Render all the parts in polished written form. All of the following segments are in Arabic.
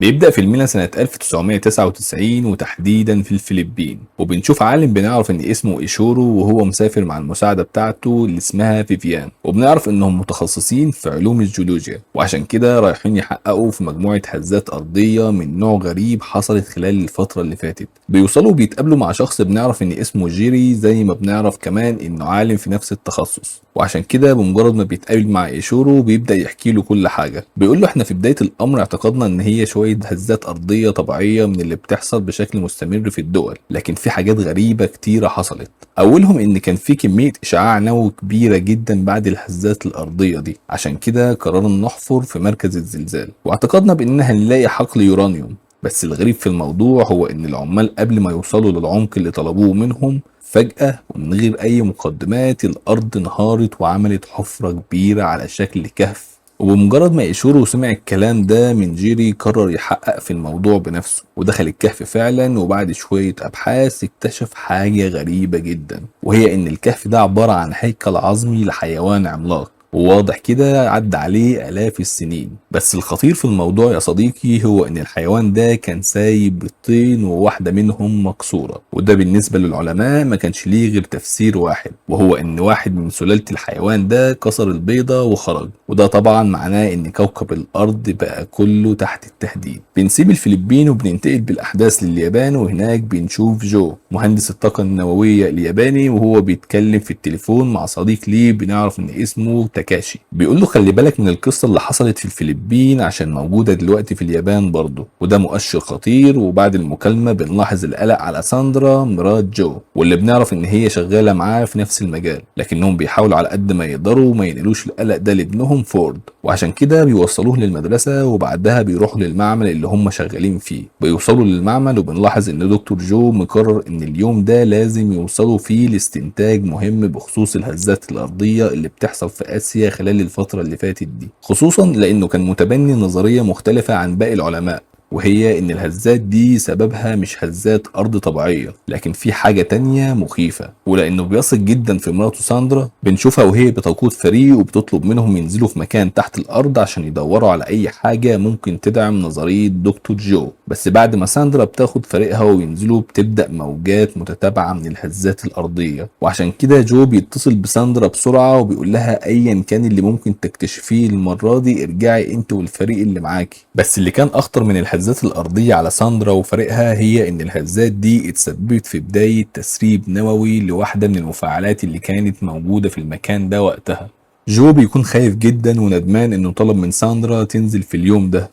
بيبدأ فيلمنا سنة 1999 وتحديدا في الفلبين، وبنشوف عالم بنعرف ان اسمه ايشورو وهو مسافر مع المساعدة بتاعته اللي اسمها فيفيان، وبنعرف انهم متخصصين في علوم الجيولوجيا، وعشان كده رايحين يحققوا في مجموعة هزات أرضية من نوع غريب حصلت خلال الفترة اللي فاتت. بيوصلوا بيتقابلوا مع شخص بنعرف ان اسمه جيري، زي ما بنعرف كمان انه عالم في نفس التخصص، وعشان كده بمجرد ما بيتقابل مع ايشورو بيبدأ يحكي له كل حاجة. بيقول له احنا في بداية الامر اعتقدنا ان هي شوية هزات ارضية طبيعية من اللي بتحصل بشكل مستمر في الدول، لكن في حاجات غريبة كتيرة حصلت. اولهم ان كان في كمية اشعاع نووي كبيرة جدا بعد الهزات الارضية دي، عشان كده قررنا نحفر في مركز الزلزال واعتقدنا باننا هنلاقي حقل يورانيوم. بس الغريب في الموضوع هو ان العمال قبل ما يوصلوا للعمق اللي طلبوه منهم، فجأة ومن غير أي مقدمات الأرض انهارت وعملت حفرة كبيرة على شكل كهف. وبمجرد ما إيشورو سمع الكلام ده من جيري قرر يحقق في الموضوع بنفسه، ودخل الكهف فعلا، وبعد شوية أبحاث اكتشف حاجة غريبة جدا، وهي إن الكهف ده عبارة عن هيكل عظمي لحيوان عملاق، وواضح كده عدى عليه آلاف السنين. بس الخطير في الموضوع يا صديقي هو إن الحيوان ده كان سايب بيضتين وواحدة منهم مكسورة، وده بالنسبة للعلماء ما كانش ليه غير تفسير واحد، وهو إن واحد من سلالة الحيوان ده كسر البيضة وخرج، وده طبعا معناه إن كوكب الأرض بقى كله تحت التهديد. بنسيب الفلبين وبننتقل بالأحداث لليابان، وهناك بنشوف جو مهندس الطاقة النووية الياباني وهو بيتكلم في التليفون مع صديق ليه بنعرف إن اسمه تاكاشي. بيقول له خلي بالك من القصة اللي حصلت في الفلبين عشان موجودة دلوقتي في اليابان برضه، وده مؤشر خطير. وبعد المكالمة بنلاحظ القلق على ساندرا مرات جو، واللي بنعرف ان هي شغالة معاه في نفس المجال، لكنهم بيحاولوا على قد ما يقدروا ما ينقلوش القلق ده لابنهم فورد، وعشان كده بيوصلوه للمدرسة وبعدها بيروحوا للمعمل اللي هم شغالين فيه. بيوصلوا للمعمل وبنلاحظ ان دكتور جو مقرر ان اليوم ده لازم يوصلوا فيه لاستنتاج مهم بخصوص الهزات الارضية اللي بتحصل في اسيا خلال الفترة اللي فاتت دي، خصوصا لانه كان متبني نظرية مختلفة عن باقي العلماء، وهي ان الهزات دي سببها مش هزات ارض طبيعية، لكن في حاجة تانية مخيفة. ولانه بيثق جدا في مراته ساندرا، بنشوفها وهي بتقود فريق وبتطلب منهم ينزلوا في مكان تحت الارض عشان يدوروا على اي حاجة ممكن تدعم نظرية دكتور جو. بس بعد ما ساندرا بتاخد فريقها وينزلوا بتبدأ موجات متتابعة من الهزات الارضية، وعشان كده جو بيتصل بساندرا بسرعة وبيقول لها ايا كان اللي ممكن تكتشفيه المرة دي ارجعي انت والفريق اللي معاكي. بس اللي كان اخطر من الهزات الارضية على ساندرا وفريقها هي ان الهزات دي اتسببت في بداية تسريب نووي لواحدة من المفاعلات اللي كانت موجودة في المكان ده وقتها. جو بيكون خايف جدا وندمان انه طلب من ساندرا تنزل في اليوم ده،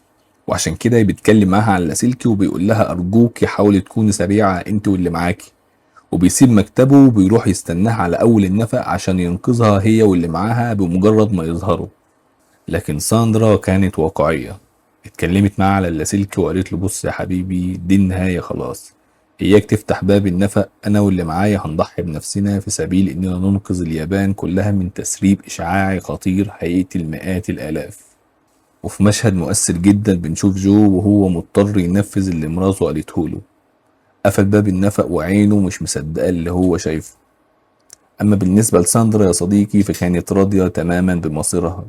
وعشان كده بيتكلم معاها على اللاسلكي وبيقول لها ارجوكي حاولي تكوني سريعة انت واللي معاكي، وبيسيب مكتبه وبيروح يستناها على اول النفق عشان ينقذها هي واللي معاها بمجرد ما يظهروا. لكن ساندرا كانت واقعية، اتكلمت معاه على اللاسلكي وقالت له بص يا حبيبي دي النهاية خلاص، إياك تفتح باب النفق، أنا واللي معايا هنضحي بنفسنا في سبيل إننا ننقذ اليابان كلها من تسريب إشعاعي خطير هيقتل مئات الآلاف. وفي مشهد مؤثر جدا بنشوف جو وهو مضطر ينفذ اللي مراته قالته له، قفل باب النفق وعينه مش مصدقة اللي هو شايفه. أما بالنسبة لساندرا يا صديقي فكانت راضية تماما بمصيرها،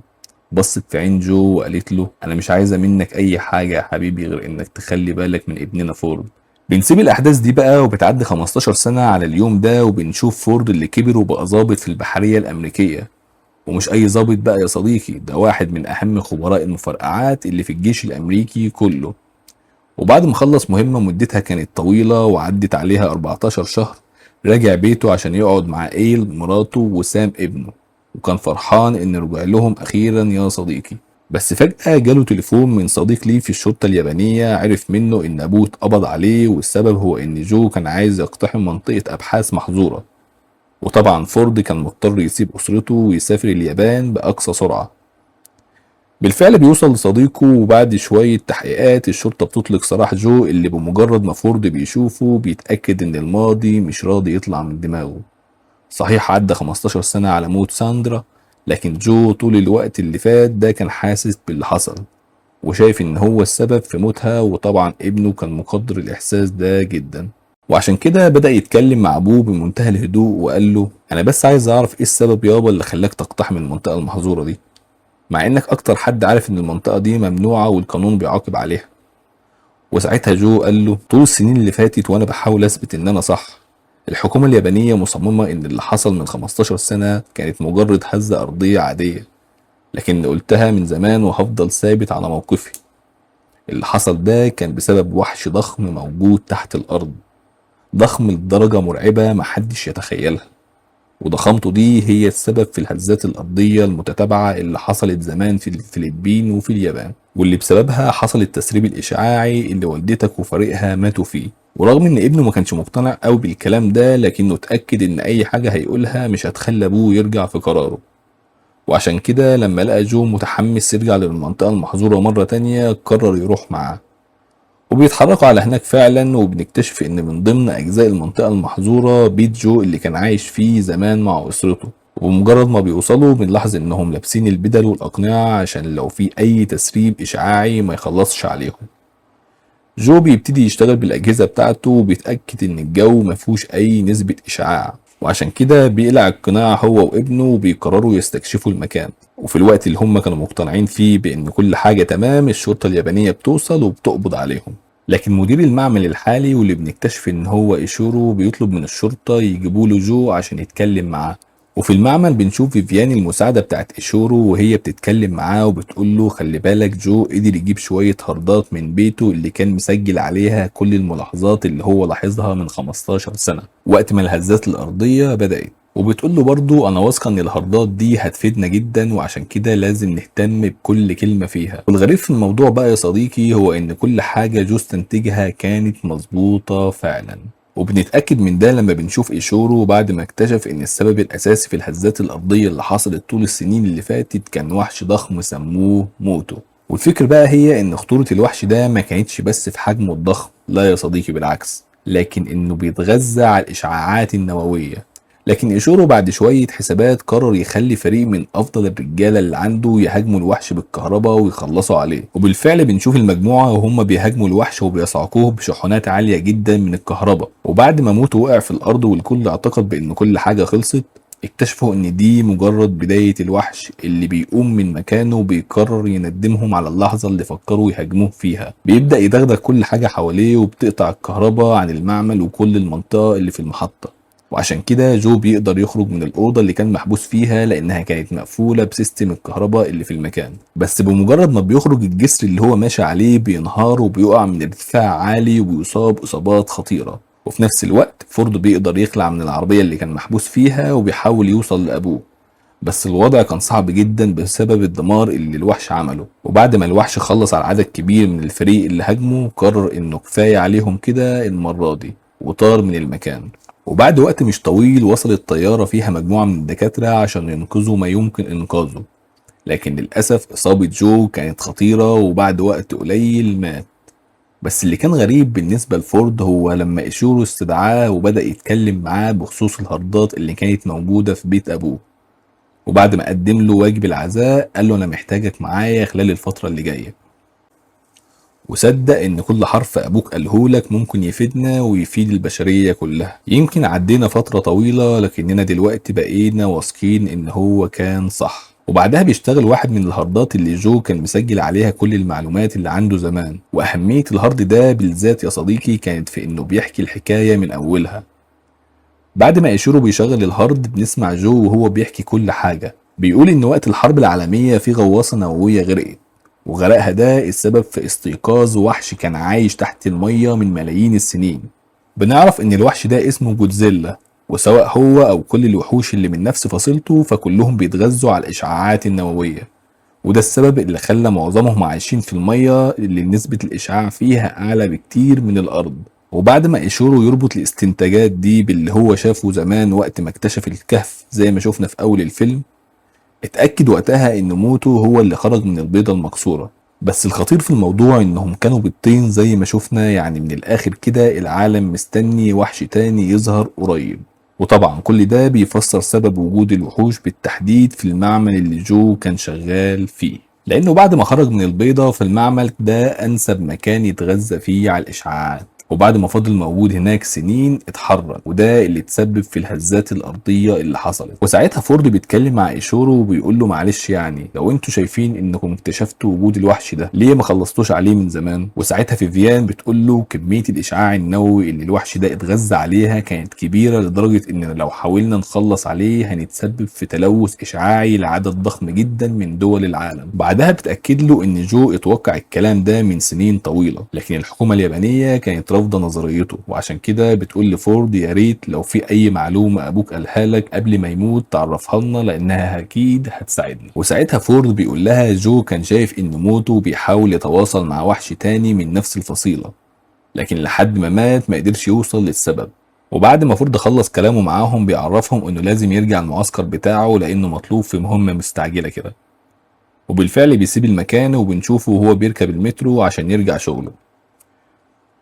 بصت في عين جو وقالت له انا مش عايزه منك اي حاجه يا حبيبي غير انك تخلي بالك من ابننا فورد. بنسيب الاحداث دي بقى وبتعدي 15 سنه على اليوم ده، وبنشوف فورد اللي كبر وبقى ضابط في البحريه الامريكيه. ومش اي ضابط بقى يا صديقي، ده واحد من اهم خبراء المفرقعات اللي في الجيش الامريكي كله. وبعد ما خلص مهمه مدتها كانت طويله وعدت عليها 14 شهر، رجع بيته عشان يقعد مع ايل مراته وسام ابنه، وكان فرحان ان رجع لهم اخيرا يا صديقي. بس فجأة جاله تليفون من صديق ليه في الشرطة اليابانية، عرف منه ان ابوه اتقبض عليه، والسبب هو ان جو كان عايز يقتحم منطقة ابحاث محظورة. وطبعا فورد كان مضطر يسيب اسرته ويسافر اليابان باقصى سرعة. بالفعل بيوصل لصديقه، وبعد شوية تحقيقات الشرطة بتطلق سراح جو اللي بمجرد ما فورد بيشوفه بيتأكد ان الماضي مش راضي يطلع من دماغه. صحيح عدى 15 سنة على موت ساندرا، لكن جو طول الوقت اللي فات ده كان حاسس باللي حصل وشايف ان هو السبب في موتها، وطبعا ابنه كان مقدر الاحساس ده جدا. وعشان كده بدأ يتكلم مع ابوه بمنتهى الهدوء وقال له انا بس عايز اعرف ايه السبب يابا اللي خلاك تقتحم المنطقة المحظورة دي، مع انك اكتر حد عارف ان المنطقة دي ممنوعة والقانون بيعاقب عليها. وساعتها جو قال له طول السنين اللي فاتت وانا بحاول اثبت ان انا صح. الحكومة اليابانية مصممة ان اللي حصل من 15 سنة كانت مجرد هزة ارضية عادية، لكن قلتها من زمان وهفضل ثابت على موقفي. اللي حصل ده كان بسبب وحش ضخم موجود تحت الارض، ضخم لدرجة مرعبة محدش يتخيلها، وضخامته دي هي السبب في الهزات الأرضية المتتابعة اللي حصلت زمان في الفلبين وفي اليابان، واللي بسببها حصل التسريب الإشعاعي اللي والدتك وفريقها ماتوا فيه. ورغم إن ابنه ما كانش مقتنع أوي بالكلام ده، لكنه اتأكد إن أي حاجة هيقولها مش هتخلي أبوه يرجع في قراره. وعشان كده لما لقى جو متحمس يرجع للمنطقة المحظورة مرة تانية قرر يروح معاه. وبيتحركوا على هناك فعلا، وبنكتشف ان من ضمن اجزاء المنطقة المحظورة بيت جو اللي كان عايش فيه زمان مع اسرته. وبمجرد ما بيوصلوا بنلاحظ انهم لابسين البدل والاقنعة عشان لو في اي تسريب اشعاعي ما يخلصش عليهم. جو بيبتدي يشتغل بالاجهزة بتاعته وبيتأكد ان الجو مفيهوش اي نسبة اشعاع، وعشان كده بيقلع القناع هو وابنه وبيقرروا يستكشفوا المكان. وفي الوقت اللي هم كانوا مقتنعين فيه بان كل حاجة تمام، الشرطة اليابانية بتوصل وبتقبض عليهم. لكن مدير المعمل الحالي واللي بنكتشف ان هو ايشورو بيطلب من الشرطة يجيبوا له جو عشان يتكلم معاه. وفي المعمل بنشوف فيفيان المساعدة بتاعت ايشورو وهي بتتكلم معاه وبتقول له خلي بالك جو قدر يجيب شوية هاردات من بيته اللي كان مسجل عليها كل الملاحظات اللي هو لاحظها من 15 سنة وقت ما الهزات الأرضية بدأت. وبتقول له برضو انا واثقه ان الهاردات دي هتفيدنا جدا، وعشان كده لازم نهتم بكل كلمه فيها. والغريب في الموضوع بقى يا صديقي هو ان كل حاجه جو استنتجها كانت مظبوطه فعلا. وبنتاكد من ده لما بنشوف ايشورو بعد ما اكتشف ان السبب الاساسي في الهزات الارضيه اللي حصلت طول السنين اللي فاتت كان وحش ضخم سموه موتو. والفكر بقى هي ان خطوره الوحش ده ما كانتش بس في حجمه الضخم، لا يا صديقي بالعكس، لكن انه بيتغذى على الاشعاعات النوويه. لكن ايشورو بعد شوية حسابات قرر يخلي فريق من أفضل الرجالة اللي عنده يهاجموا الوحش بالكهرباء ويخلصوا عليه. وبالفعل بنشوف المجموعة وهم بيهاجموا الوحش وبيصعقوه بشحنات عالية جدا من الكهرباء. وبعد ما موتو وقع في الأرض والكل اعتقد بأن كل حاجة خلصت، اكتشفوا ان دي مجرد بداية الوحش اللي بيقوم من مكانه وبيقرر يندمهم على اللحظة اللي فكروا يهاجموه فيها. بيبدأ يدغدغ كل حاجة حواليه وبتقطع الكهرباء عن المعمل وكل المنطقة اللي في المحطة. وعشان كده جو بيقدر يخرج من الأوضة اللي كان محبوس فيها لأنها كانت مقفولة بسيستم الكهرباء اللي في المكان. بس بمجرد ما بيخرج الجسر اللي هو ماشي عليه بينهار وبيقع من ارتفاع عالي وبيصاب إصابات خطيرة. وفي نفس الوقت فورد بيقدر يخلع من العربية اللي كان محبوس فيها وبيحاول يوصل لأبوه، بس الوضع كان صعب جدا بسبب الدمار اللي الوحش عمله. وبعد ما الوحش خلص على عدد كبير من الفريق اللي هاجمه قرر انه كفاية عليهم كده المرة دي وطار من المكان. وبعد وقت مش طويل وصلت طيارة فيها مجموعة من الدكاترة عشان ينقذوا ما يمكن إنقاذه، لكن للأسف إصابة جو كانت خطيرة وبعد وقت قليل مات. بس اللي كان غريب بالنسبة لفورد هو لما إيشورو استدعاه وبدأ يتكلم معاه بخصوص الهاردات اللي كانت موجودة في بيت أبوه. وبعد ما قدم له واجب العزاء قال له أنا محتاجك معايا خلال الفترة اللي جاية، وصدق ان كل حرف ابوك قالهولك ممكن يفيدنا ويفيد البشرية كلها. يمكن عدينا فترة طويلة لكننا دلوقتي بقينا واثقين ان هو كان صح. وبعدها بيشتغل واحد من الهاردات اللي جو كان مسجل عليها كل المعلومات اللي عنده زمان. واهمية الهارد ده بالذات يا صديقي كانت في انه بيحكي الحكاية من اولها. بعد ما ايشيرو بيشغل الهارد بنسمع جو وهو بيحكي كل حاجة. بيقول ان وقت الحرب العالمية في غواصة نووية غرقت، وغرقها ده السبب في استيقاظ وحش كان عايش تحت المية من ملايين السنين. بنعرف ان الوحش ده اسمه جودزيلا، وسواء هو او كل الوحوش اللي من نفس فصيلته فكلهم بيتغذوا على الاشعاعات النووية، وده السبب اللي خلى معظمهم عايشين في المية اللي نسبة الاشعاع فيها اعلى بكتير من الارض. وبعد ما ايشورو يربط الاستنتاجات دي باللي هو شافه زمان وقت ما اكتشف الكهف زي ما شفنا في اول الفيلم، اتأكد وقتها ان موتو هو اللي خرج من البيضة المكسورة. بس الخطير في الموضوع انهم كانوا بيضتين زي ما شفنا، يعني من الاخر كده العالم مستني وحش تاني يظهر قريب. وطبعا كل ده بيفسر سبب وجود الوحوش بالتحديد في المعمل اللي جو كان شغال فيه، لانه بعد ما خرج من البيضة في المعمل ده انسب مكان يتغذى فيه على الاشعاعات. وبعد ما فضل موجود هناك سنين اتحرك، وده اللي تسبب في الهزات الارضيه اللي حصلت. وساعتها فورد بيتكلم مع ايشورو وبيقول له معلش يعني لو انتوا شايفين انكم اكتشفتوا وجود الوحش ده ليه ما خلصتوش عليه من زمان. وساعتها فيفيان بتقول له كميه الاشعاع النووي اللي الوحش ده اتغذى عليها كانت كبيره لدرجه ان لو حاولنا نخلص عليه هنتسبب في تلوث اشعاعي لعدد ضخم جدا من دول العالم. بعدها بتاكد له ان جو اتوقع الكلام ده من سنين طويله، لكن الحكومه اليابانيه كانت رافضه نظريته، وعشان كده بتقول لفورد يا ريت لو في اي معلومه ابوك قالها لك قبل ما يموت تعرفها لنا لانها اكيد هتساعدنا. وساعتها فورد بيقول لها جو كان شايف ان موتو بيحاول يتواصل مع وحش تاني من نفس الفصيله، لكن لحد ما مات ما قدرش يوصل للسبب. وبعد ما فورد خلص كلامه معاهم بيعرفهم انه لازم يرجع المعسكر بتاعه لانه مطلوب في مهمه مستعجله كده. وبالفعل بيسيب المكان وبنشوفه وهو بيركب المترو عشان يرجع شغله.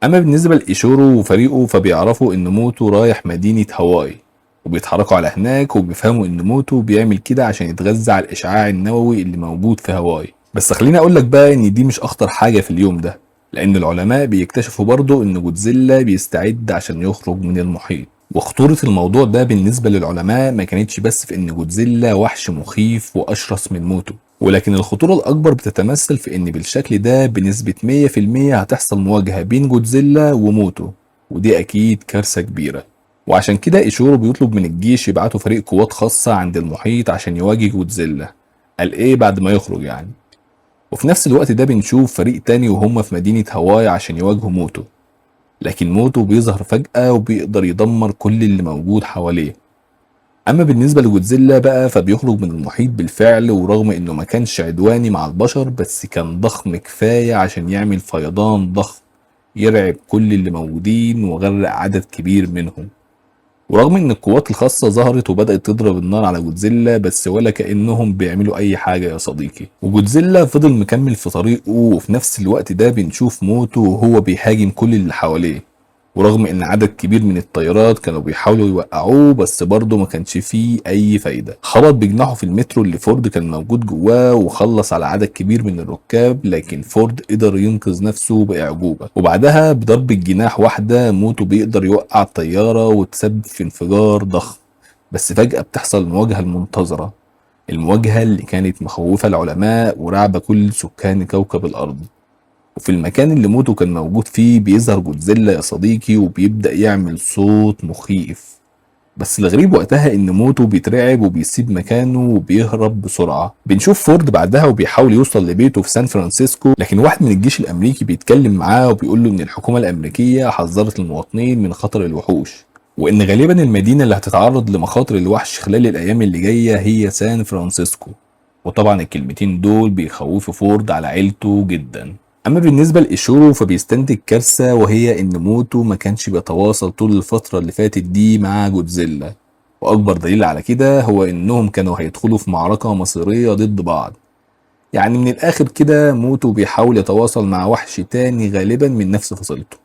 اما بالنسبه لايشورو وفريقه فبيعرفوا ان موتو رايح مدينه هاواي، وبيتحركوا على هناك وبيفهموا ان موتو بيعمل كده عشان يتغذى على الاشعاع النووي اللي موجود في هاواي. بس خليني اقول لك بقى ان دي مش اخطر حاجه في اليوم ده، لان العلماء بيكتشفوا برضه ان جودزيلا بيستعد عشان يخرج من المحيط. وخطورة الموضوع ده بالنسبة للعلماء ما كانتش بس في ان جودزيلا وحش مخيف واشرس من موتو، ولكن الخطورة الأكبر بتتمثل في إن بالشكل ده بنسبة 100% هتحصل مواجهة بين جودزيلا وموتو، ودي أكيد كارثة كبيرة. وعشان كده إيشورو بيطلب من الجيش يبعتوا فريق قوات خاصة عند المحيط عشان يواجه جودزيلا. قال إيه بعد ما يخرج يعني. وفي نفس الوقت ده بنشوف فريق تاني وهم في مدينة هاواي عشان يواجهوا موتو، لكن موتو بيظهر فجأة وبيقدر يدمر كل اللي موجود حواليه. اما بالنسبه لجودزيلا بقى فبيخرج من المحيط بالفعل، ورغم انه ما كانش عدواني مع البشر بس كان ضخم كفايه عشان يعمل فيضان ضخم يرعب كل اللي موجودين وغرق عدد كبير منهم. ورغم ان القوات الخاصه ظهرت وبدات تضرب النار على جودزيلا بس ولا كانهم بيعملوا اي حاجه يا صديقي، وجودزيلا فضل مكمل في طريقه. وفي نفس الوقت ده بنشوف موتو وهو بيهاجم كل اللي حواليه، ورغم ان عدد كبير من الطيارات كانوا بيحاولوا يوقعوه بس برضه ما كانش فيه اي فايدة. خبط بجناحه في المترو اللي فورد كان موجود جواه وخلص على عدد كبير من الركاب، لكن فورد قدر ينقذ نفسه بأعجوبة. وبعدها بضربة جناح واحدة موتو بيقدر يوقع الطيارة وتسبب في انفجار ضخم. بس فجأة بتحصل المواجهة المنتظرة، المواجهة اللي كانت مخوفة العلماء ورعب كل سكان كوكب الأرض. وفي المكان اللي موتو كان موجود فيه بيظهر جودزيلا يا صديقي وبيبدأ يعمل صوت مخيف. بس الغريب وقتها ان موتو بيترعب وبيسيب مكانه وبيهرب بسرعة. بنشوف فورد بعدها وبيحاول يوصل لبيته في سان فرانسيسكو، لكن واحد من الجيش الامريكي بيتكلم معاه وبيقول له ان الحكومة الامريكية حذرت المواطنين من خطر الوحوش، وان غالبا المدينة اللي هتتعرض لمخاطر الوحش خلال الايام اللي جاية هي سان فرانسيسكو. وطبعا الكلمتين دول بيخوفوا فورد على عيلته جدا. اما بالنسبه لايشورو فبيستنتج كارثه، وهي ان موتو ما كانش بيتواصل طول الفتره اللي فاتت دي مع جودزيلا، واكبر دليل على كده هو انهم كانوا هيدخلوا في معركه مصيريه ضد بعض. يعني من الاخر كده موتو بيحاول يتواصل مع وحش تاني غالبا من نفس فصيلته.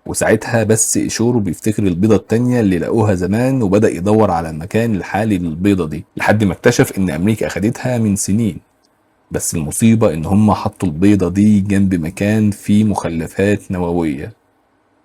وساعتها بس ايشورو بيفتكر البيضه التانيه اللي لقوها زمان وبدا يدور على المكان الحالي للبيضه دي لحد ما اكتشف ان امريكا اخدتها من سنين. بس المصيبة إن هم حطوا البيضة دي جنب مكان فيه مخلفات نووية.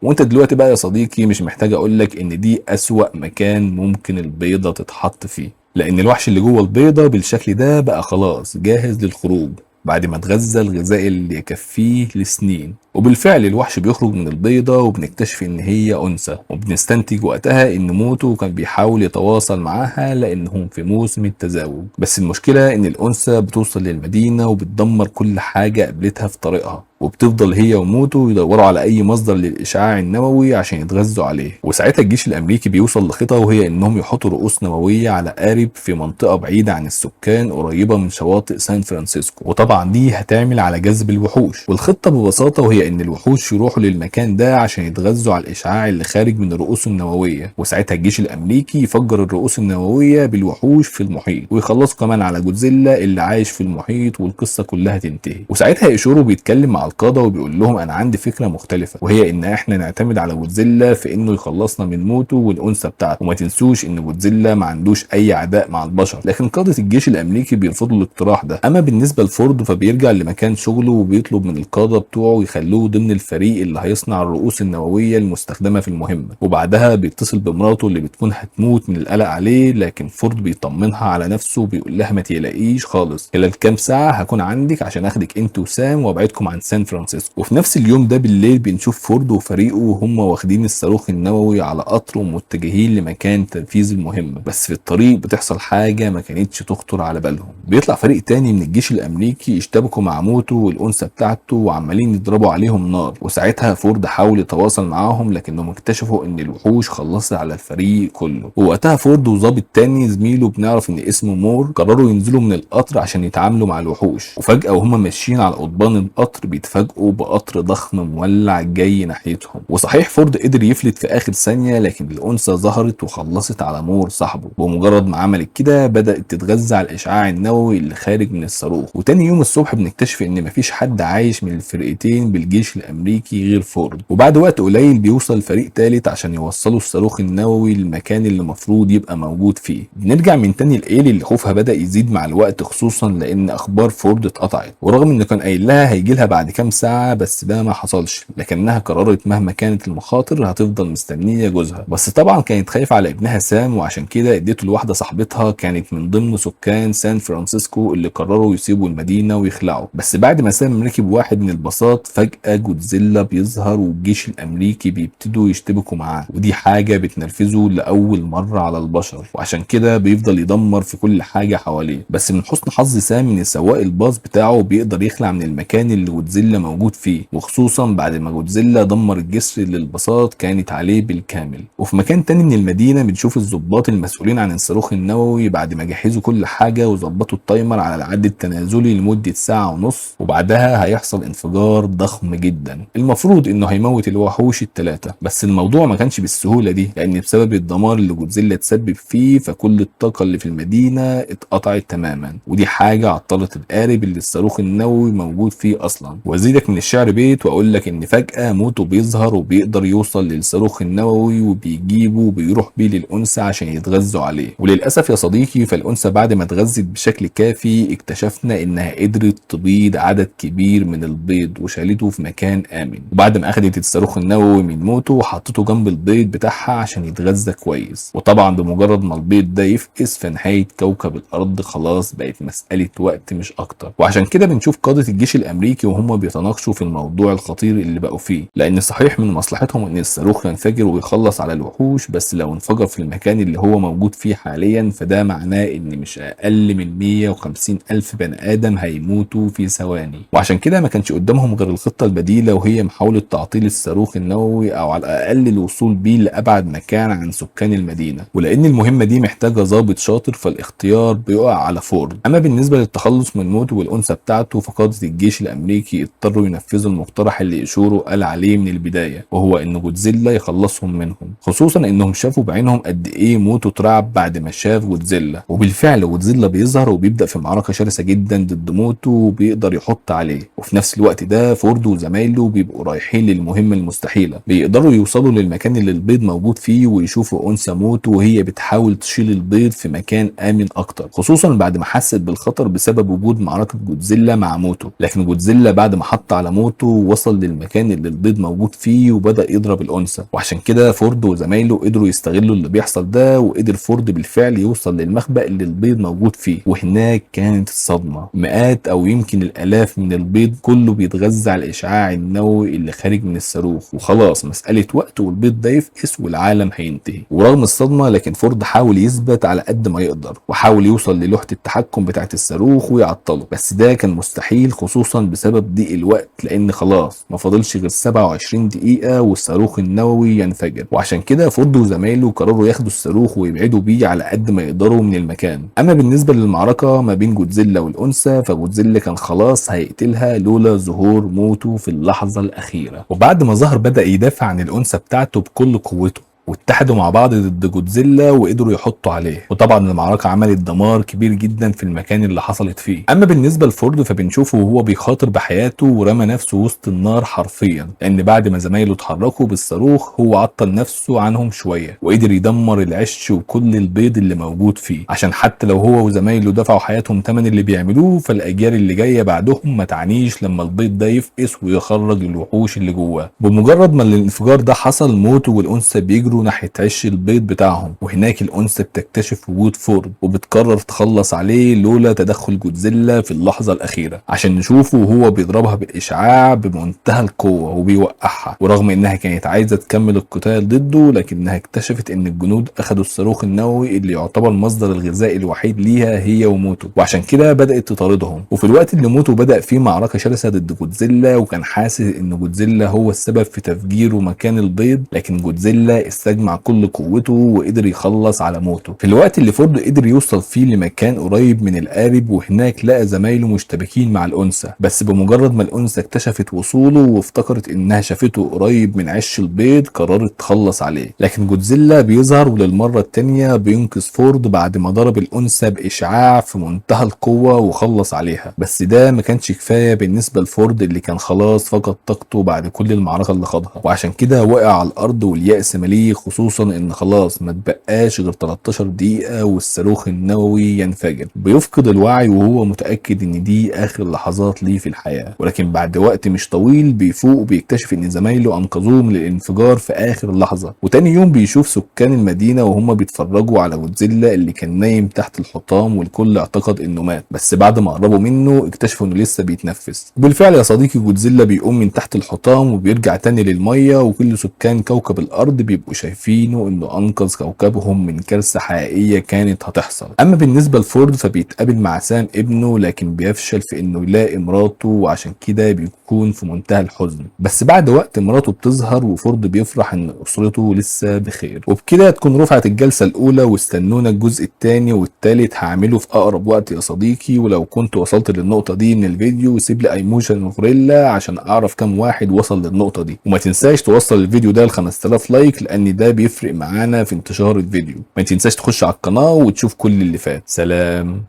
وانت دلوقتي بقى يا صديقي مش محتاج أقولك إن دي أسوأ مكان ممكن البيضة تتحط فيه، لأن الوحش اللي جوه البيضة بالشكل ده بقى خلاص جاهز للخروج بعد ما اتغذى الغذاء اللي يكفيه لسنين. وبالفعل الوحش بيخرج من البيضة وبنكتشف إن هي أنثى، وبنستنتج وقتها إن موتو كان بيحاول يتواصل معاها لأنهم في موسم التزاوج. بس المشكلة إن الأنثى بتوصل للمدينة وبتدمر كل حاجة قابلتها في طريقها، وبتفضل هي وموتو يدوروا على أي مصدر للإشعاع النووي عشان يتغذوا عليه. وساعتها الجيش الأمريكي بيوصل لخطة، وهي إنهم يحطوا رؤوس نووية على قارب في منطقة بعيدة عن السكان قريبة من شواطئ سان فرانسيسكو، وطبعا دي هتعمل على جذب الوحوش. والخطة ببساطة وهي إن الوحوش يروحوا للمكان ده عشان يتغذوا على الإشعاع اللي خارج من الرؤوس النووية، وساعتها الجيش الأمريكي يفجر الرؤوس النووية بالوحوش في المحيط، ويخلصوا كمان على جودزيلا اللي عايش في المحيط، والقصة كلها تنتهي. وساعتها ايشورو بيتكلم مع القادة وبيقول لهم انا عندي فكرة مختلفة، وهي ان احنا نعتمد على جودزيلا في انه يخلصنا من موتو والانثى بتاعته. وما تنسوش ان جودزيلا ما عندوش اي عداء مع البشر، لكن قادة الجيش الامريكي بيرفضوا الاقتراح ده. اما بالنسبة لفورد فبيرجع لمكان شغله وبيطلب من القادة بتوعه يخلوه ضمن الفريق اللي هيصنع الرؤوس النووية المستخدمة في المهمة. وبعدها بيتصل بمراته اللي بتكون هتموت من القلق عليه، لكن فورد بيطمنها على نفسه وبيقول لها ما تقلقيش خالص، خلال كام ساعة هكون عندك عشان اخدك انت وسام وابعدكم عن سان فرانسيسكو. وفي نفس اليوم ده بالليل بنشوف فورد وفريقه وهم واخدين الصاروخ النووي على قطر ومتجهين لمكان تنفيذ المهمة. بس في الطريق بتحصل حاجة ما كانتش تخطر على بالهم. بيطلع فريق تاني من الجيش الامريكي يشتبكوا مع موتو والانثى بتاعته وعمالين يضربوا عليهم نار، وساعتها فورد حاول يتواصل معاهم لكنهم اكتشفوا ان الوحوش خلصت على الفريق كله. ووقتها فورد وظابط تاني زميله بنعرف ان اسمه مور قرروا ينزلوا من القطر عشان يتعاملوا مع الوحوش. وفجأة وهم ماشيين على قضبان القطر بيتفاجئوا بقطر ضخم مولع جاي ناحيتهم. وصحيح فورد قدر يفلت في اخر ثانية، لكن الانثى ظهرت وخلصت على مور صاحبه، ومجرد ما عملت كده بدأت تتغذى على الاشعاع النووي اللي خارج من الصاروخ. وتاني يوم الصبح بنكتشف ان مفيش حد عايش من الفرقتين بالجيش الامريكي غير فورد. وبعد وقت قليل بيوصل فريق تالت عشان يوصلوا الصاروخ النووي للمكان اللي المفروض يبقى موجود فيه. بنرجع من تاني لإيلي اللي خوفها بدأ يزيد مع الوقت، خصوصا لان اخبار فورد اتقطعت، ورغم انه كان قايل لها هيجي لها بعد كام ساعه بس ده ما حصلش، لكنها قررت مهما كانت المخاطر هتفضل مستنيه جوزها. بس طبعا كانت خايفه على ابنها سام، وعشان كده اديته لواحده صاحبتها كانت من ضمن سكان سان فرانسيسكو اللي قرروا يسيبوا المدينه ويخلعوا. بس بعد ما سام ركب واحد من الباصات فجاه جودزيلا بيظهر والجيش الامريكي بيبتدوا يشتبكوا معاه، ودي حاجه بتنرفزه لاول مره على البشر، وعشان كده بيفضل يدمر في كل حاجه حواليه. بس من حسن حظ سام ان سواق الباص بتاعه بيقدر يخلع من المكان اللي جودزيلا موجود فيه، وخصوصا بعد ما جودزيلا دمر الجسر اللي الباصات كانت عليه بالكامل. وفي مكان تاني من المدينه بنشوف الضباط المسؤولين عن الصاروخ النووي بعد ما جهزوا كل حاجه وظبطوا التايمر على العد التنازلي لمده ساعه ونص، وبعدها هيحصل انفجار ضخم جدا المفروض انه هيموت الوحوش الثلاثه. بس الموضوع ما كانش بالسهوله دي، لان بسبب الدمار اللي جودزيلا تسبب فيه فكل الطاقه اللي في المدينه اتقطعت تماما، ودي حاجه عطلت القارب اللي الصاروخ النووي موجود فيه اصلا. وازيدك من الشعر بيت واقول لك ان فجاه موتو بيظهر وبيقدر يوصل للصاروخ النووي وبيجيبه وبيروح بيه للانثى عشان يتغذوا عليه. وللاسف يا صديقي فالانثى بعد ما اتغذت بشكل كافي اكتشفنا انها قدرت تبيض عدد كبير من البيض وشالته في مكان امن. وبعد ما اخدت الصاروخ النووي من موتو وحطته جنب البيض بتاعها عشان يتغذى كويس. وطبعا بمجرد ما البيض ده يفقس فنهايه كوكب الارض خلاص بقت مساله وقت مش اكتر. وعشان كده بنشوف قادة الجيش الامريكي وهم بيتناقشوا في الموضوع الخطير اللي بقوا فيه، لان صحيح من مصلحتهم ان الصاروخ ينفجر ويخلص على الوحوش، بس لو انفجر في المكان اللي هو موجود فيه حاليا فده معناه ان مش اقل من 150 الف بني ادم هيموتوا في ثواني. وعشان كده ما كانش قدامهم غير الخطة البديلة، وهي محاولة تعطيل الصاروخ النووي او على الاقل الوصول بيه لابعد مكان عن سكان المدينة. ولان المهمة دي محتاجة ضابط شاطر فالاختيار بيقع على فورد. اما بالنسبة للتخلص من موتو والانثى بتاعته فقادة الجيش الامريكي اضطروا ينفذوا المقترح اللي ايشورو قال عليه من البداية، وهو ان جودزيلا يخلصهم منهم، خصوصا انهم شافوا بعينهم قد ايه موتو اترعب بعد ما شاف جودزيلا. وبالفعل جودزيلا بيظهر وبيبدا في معركة شرسة جدا ضد موتو وبيقدر يحط عليه. وفي نفس الوقت ده فورد وزمايله بيبقوا رايحين للمهمة المستحيلة، بيقدروا يوصلوا للمكان اللي البيض موجود فيه ويشوفوا انثى موتو وهي بتحاول تشيل البيض في مكان امن اكتر، خصوصا بعد ما حست بالخطر بسبب وجود معركة جودزيلا مع موتو. لكن جودزيلا بعد ما حط على موتو وصل للمكان اللي البيض موجود فيه وبدأ يضرب الأنثى، وعشان كده فورد وزمايله قدروا يستغلوا اللي بيحصل ده، وقدر فورد بالفعل يوصل للمخبأ اللي البيض موجود فيه. وهناك كانت الصدمة، مئات أو يمكن الآلاف من البيض كله بيتغذى على الإشعاع النووي اللي خارج من الصاروخ، وخلاص مسألة وقت والبيض ده يفقس والعالم هينتهي. ورغم الصدمة لكن فورد حاول يثبت على قد ما يقدر، وحاول يوصل للوحة التحكم بتاعة الصاروخ ويعطله، بس ده كان مستحيل خصوصا بسبب ضيق الوقت، لان خلاص ما فاضلش غير 27 دقيقة والصاروخ النووي ينفجر. وعشان كده فورد وزمايله قرروا ياخدوا الصاروخ ويبعدوا بيه على قد ما يقدروا من المكان. اما بالنسبة للمعركة ما بين جودزيلا والانثى فجودزيلا كان خلاص هيقتلها لولا ظهور موتو في اللحظة الاخيرة. وبعد ما ظهر بدأ يدافع عن الانثى بتاعته بكل قوته، واتحدوا مع بعض ضد جودزيلا وقدروا يحطوا عليه. وطبعا المعركة عملت دمار كبير جدا في المكان اللي حصلت فيه. اما بالنسبة لفورد فبنشوفه وهو بيخاطر بحياته ورمى نفسه وسط النار حرفيا، لان بعد ما زمايله اتحركوا بالصاروخ هو عطل نفسه عنهم شوية وقدر يدمر العش وكل البيض اللي موجود فيه، عشان حتى لو هو وزمايله دفعوا حياتهم ثمن اللي بيعملوه فالاجيال اللي جاية بعدهم ما تعنيش لما البيض ده يفقس ويخرج الوحوش اللي جواه. بمجرد ما الانفجار ده حصل موتو والانثى بيجروا ناحية عش البيض بتاعهم، وهناك الانثى بتكتشف وجود فورد وبتقرر تخلص عليه لولا تدخل جودزيلا في اللحظة الأخيرة عشان نشوفه وهو بيضربها بالإشعاع بمنتهى القوة وبيوقعها. ورغم إنها كانت عايزة تكمل القتال ضده لكنها اكتشفت إن الجنود أخدوا الصاروخ النووي اللي يعتبر مصدر الغذاء الوحيد ليها هي وموتو، وعشان كده بدأت تطاردهم. وفي الوقت اللي موتو بدأ فيه معركة شرسة ضد جودزيلا وكان حاسس إن جودزيلا هو السبب في تفجيره مكان البيض، لكن جودزيلا استجمع كل قوته وقدر يخلص على موتو. في الوقت اللي فورد قدر يوصل فيه لمكان قريب من القارب، وهناك لقى زمايله مشتبكين مع الانثى، بس بمجرد ما الانثى اكتشفت وصوله وافتكرت انها شافته قريب من عش البيض قررت تخلص عليه. لكن جودزيلا بيظهر وللمره الثانيه بينقذ فورد بعد ما ضرب الانثى باشعاع في منتهى القوه وخلص عليها. بس ده ما كانش كفايه بالنسبه لفورد اللي كان خلاص فقد طاقته بعد كل المعركه اللي خاضها، وعشان كده وقع على الارض واليأس مليه، خصوصا ان خلاص ما تبقاش غير 13 دقيقه والصاروخ النووي ينفجر. بيفقد الوعي وهو متأكد ان دي اخر لحظات ليه في الحياة، ولكن بعد وقت مش طويل بيفوق وبيكتشف ان زمايله انقذوه من الانفجار في اخر لحظة. وتاني يوم بيشوف سكان المدينة وهم بيتفرجوا على جودزيلا اللي كان نايم تحت الحطام، والكل اعتقد انه مات، بس بعد ما قربوا منه اكتشفوا انه لسه بيتنفس. وبالفعل يا صديقي جودزيلا بيقوم من تحت الحطام وبيرجع تاني للمية، وكل سكان كوكب الارض بيبقوا شايفينه انه انقذ كوكبهم من كارثة حقيقية كانت هتحصل. اما بالنسبة لفورد فبيتقابل مع سام ابنه لكن بيفشل في انه يلاقي مراته، وعشان كده بيكون في منتهى الحزن. بس بعد وقت مراته بتظهر وفورد بيفرح ان اسرته لسه بخير. وبكده تكون رفعت الجلسة الاولى، واستنونا الجزء الثاني والثالث هعمله في اقرب وقت يا صديقي. ولو كنت وصلت للنقطة دي من الفيديو سيب لي ايموشن غوريلا عشان اعرف كم واحد وصل للنقطة دي، وما تنساش توصل الفيديو ده ل 5000 لايك لان ده بيفرق معانا في انتشار الفيديو. ما تنساش تخش على القناة وتشوف كل اللي فات. سلام.